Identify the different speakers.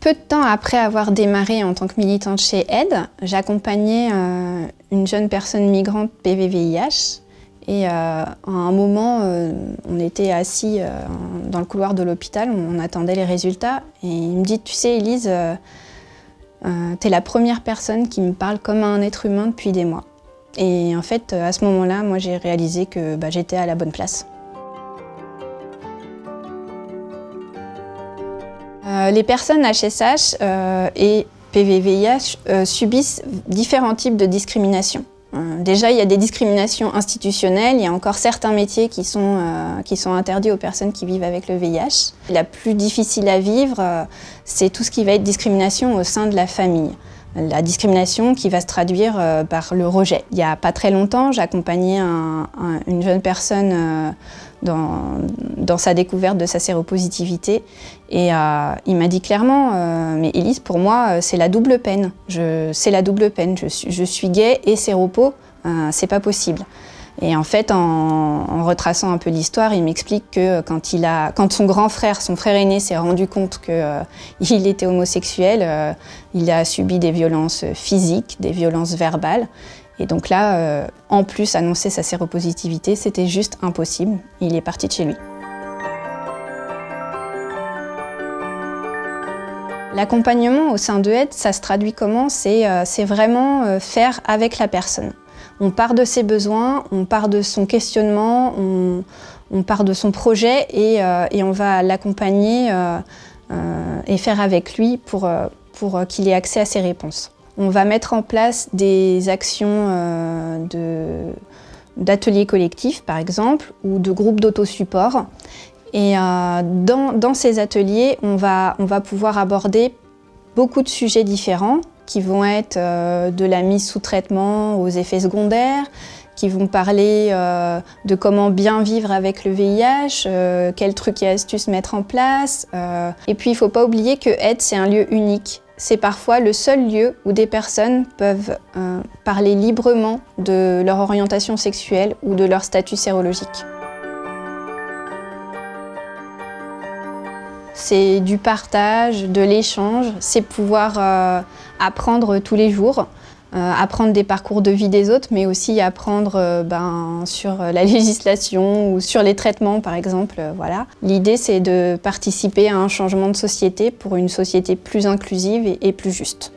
Speaker 1: Peu de temps après avoir démarré en tant que militante chez Aide, j'accompagnais une jeune personne migrante PV-VIH. Et à un moment, on était assis dans le couloir de l'hôpital, on attendait les résultats. Et il me dit, tu sais Élise, t'es la première personne qui me parle comme un être humain depuis des mois. Et en fait, à ce moment-là, moi j'ai réalisé que j'étais à la bonne place. Les personnes HSH et PV-VIH subissent différents types de discrimination. Déjà, il y a des discriminations institutionnelles, il y a encore certains métiers qui sont interdits aux personnes qui vivent avec le VIH. La plus difficile à vivre, c'est tout ce qui va être discrimination au sein de la famille. La discrimination qui va se traduire par le rejet. Il n'y a pas très longtemps, j'accompagnais une jeune personne dans sa découverte de sa séropositivité et il m'a dit clairement mais Élise, pour moi c'est la double peine. C'est la double peine. Je suis gay et séropo, c'est pas possible. Et en fait, en retraçant un peu l'histoire, il m'explique que quand son grand frère, son frère aîné, s'est rendu compte qu'il était homosexuel, il a subi des violences physiques, des violences verbales. Et donc là, en plus, annoncer sa séropositivité, c'était juste impossible. Il est parti de chez lui. L'accompagnement au sein de Aide, ça se traduit comment? C'est vraiment faire avec la personne. On part de ses besoins, on part de son questionnement, on part de son projet et on va l'accompagner et faire avec lui pour qu'il ait accès à ses réponses. On va mettre en place des actions d'ateliers collectifs, par exemple, ou de groupes d'autosupport. Et dans ces ateliers, on va pouvoir aborder beaucoup de sujets différents qui vont être de la mise sous traitement aux effets secondaires, qui vont parler de comment bien vivre avec le VIH, quels trucs et astuces mettre en place. Et puis il ne faut pas oublier que Aide, c'est un lieu unique. C'est parfois le seul lieu où des personnes peuvent parler librement de leur orientation sexuelle ou de leur statut sérologique. C'est du partage, de l'échange, c'est pouvoir apprendre tous les jours, apprendre des parcours de vie des autres, mais aussi apprendre sur la législation ou sur les traitements, par exemple. Voilà. L'idée, c'est de participer à un changement de société pour une société plus inclusive et plus juste.